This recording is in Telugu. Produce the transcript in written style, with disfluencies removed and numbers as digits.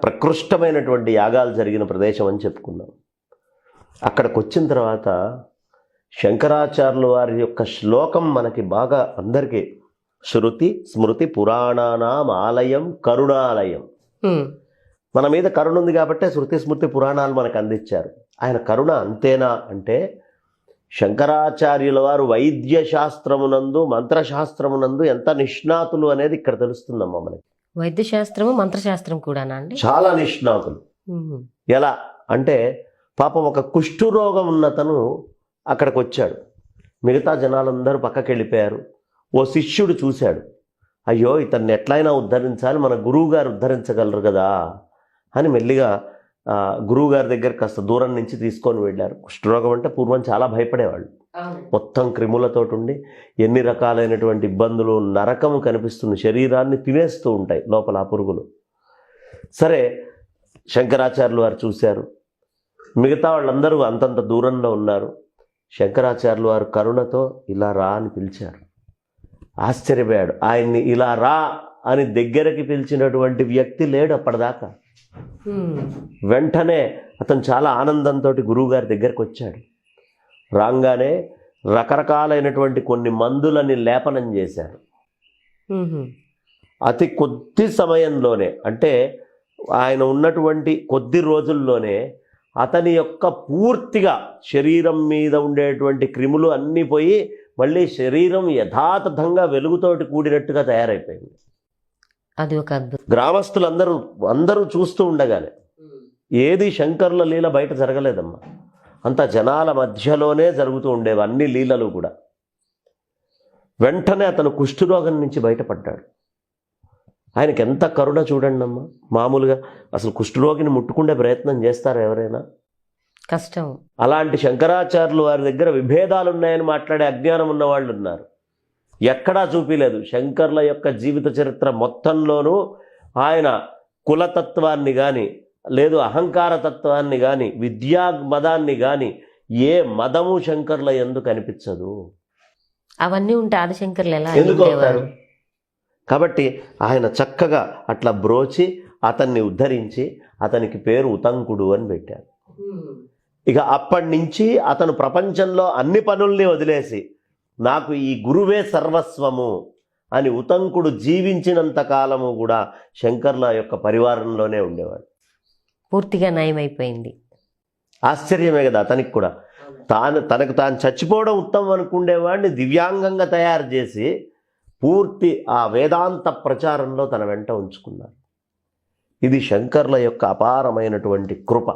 ప్రకృష్టమైనటువంటి యాగాలు జరిగిన ప్రదేశం అని చెప్పుకున్నాం. అక్కడికి వచ్చిన తర్వాత శంకరాచార్యుల వారి యొక్క శ్లోకం మనకి బాగా అందరికీ, శృతి స్మృతి పురాణానాం ఆలయం కరుణాలయం. మన మీద కరుణ ఉంది కాబట్టే శృతి స్మృతి పురాణాలు మనకు అందించారు. ఆయన కరుణ అంతేనా అంటే, శంకరాచార్యుల వారు వైద్య శాస్త్రమునందు మంత్రశాస్త్రమునందు ఎంత నిష్ణాతులు అనేది ఇక్కడ తెలుస్తుందమ్మా మనకి. వైద్య శాస్త్రము మంత్రశాస్త్రం కూడానా అండి? చాలా నిష్ణాతులు. ఎలా అంటే, పాపం ఒక కుష్ఠురోగం ఉన్నతను అక్కడికి వచ్చాడు. మిగతా జనాలందరూ పక్కకి వెళ్ళిపోయారు. ఓ శిష్యుడు చూశాడు, అయ్యో ఇతన్ని ఎట్లయినా ఉద్ధరించాలి, మన గురువుగారు ఉద్ధరించగలరు కదా అని మెల్లిగా గురువుగారి దగ్గర కాస్త దూరం నుంచి తీసుకొని వెళ్ళారు. కుష్ఠరోగం అంటే పూర్వం చాలా భయపడేవాళ్ళు. మొత్తం క్రిములతోటి ఉండి ఎన్ని రకాలైనటువంటి ఇబ్బందులు, నరకము కనిపిస్తుంది, శరీరాన్ని తినేస్తూ ఉంటాయి లోపల ఆ పురుగులు. సరే, శంకరాచార్యులు వారు చూశారు. మిగతా వాళ్ళందరూ అంతంత దూరంలో ఉన్నారు. శంకరాచార్యులు వారు కరుణతో ఇలా రా అని పిలిచారు. ఆశ్చర్యపోయాడు. ఆయన్ని ఇలా రా అని దగ్గరికి పిలిచినటువంటి వ్యక్తి లేడు అప్పటిదాకా. వెంటనే అతను చాలా ఆనందంతో గురువుగారి దగ్గరికి వచ్చాడు. రాగానే రకరకాలైనటువంటి కొన్ని మందులని లేపనం చేశారు. అతి కొద్ది సమయంలోనే, అంటే ఆయన ఉన్నటువంటి కొద్ది రోజుల్లోనే అతని యొక్క పూర్తిగా శరీరం మీద ఉండేటువంటి క్రిములు అన్నీ పోయి మళ్ళీ శరీరం యథాతథంగా వెలుగుతోటి కూడినట్టుగా తయారైపోయింది. అది ఒక అద్భుతం. గ్రామస్తులందరూ చూస్తూ ఉండగానే, ఏది శంకరుల లీల బయట జరగలేదమ్మా, అంత జనాల మధ్యలోనే జరుగుతూ ఉండేవి అన్ని లీలలు కూడా. వెంటనే అతను కుష్ఠరోగం నుంచి బయటపడ్డాడు. ఆయనకి ఎంత కరుణ చూడండి అమ్మా. మామూలుగా అసలు కుష్ఠరోగిని ముట్టుకుండే ప్రయత్నం చేస్తారా ఎవరైనా? కష్టం. అలాంటి శంకరాచార్యులు వారి దగ్గర విభేదాలు ఉన్నాయని మాట్లాడే అజ్ఞానం ఉన్న వాళ్ళు ఉన్నారు. ఎక్కడా చూపిలేదు. శంకర్ల యొక్క జీవిత చరిత్ర మొత్తంలోనూ ఆయన కులతత్వాన్ని కానీ, లేదు అహంకార తత్వాన్ని కానీ, విద్యా మదాన్ని కానీ, ఏ మదము శంకర్ల ఎందుకు కనిపించదు. అవన్నీ ఉంటే ఆదిశంకర్లు ఎలా ఎందుకు అవుతారు? కాబట్టి ఆయన చక్కగా అట్లా బ్రోచి అతన్ని ఉద్ధరించి అతనికి పేరు ఉతంకుడు అని పెట్టారు. ఇక అప్పటి నుంచి అతను ప్రపంచంలో అన్ని పనుల్ని వదిలేసి నాకు ఈ గురువే సర్వస్వము అని ఉతంకుడు జీవించినంత కాలము కూడా శంకర్ల యొక్క పరివారంలోనే ఉండేవాడు. పూర్తిగా నయమైపోయింది. ఆశ్చర్యమే కదా అతనికి కూడా. తనకు తాను చచ్చిపోవడం ఉత్తమం అనుకుండేవాడిని దివ్యాంగంగా తయారు చేసి పూర్తి ఆ వేదాంత ప్రచారంలో తన వెంట ఉంచుకున్నారు. ఇది శంకర్ల యొక్క అపారమైనటువంటి కృప.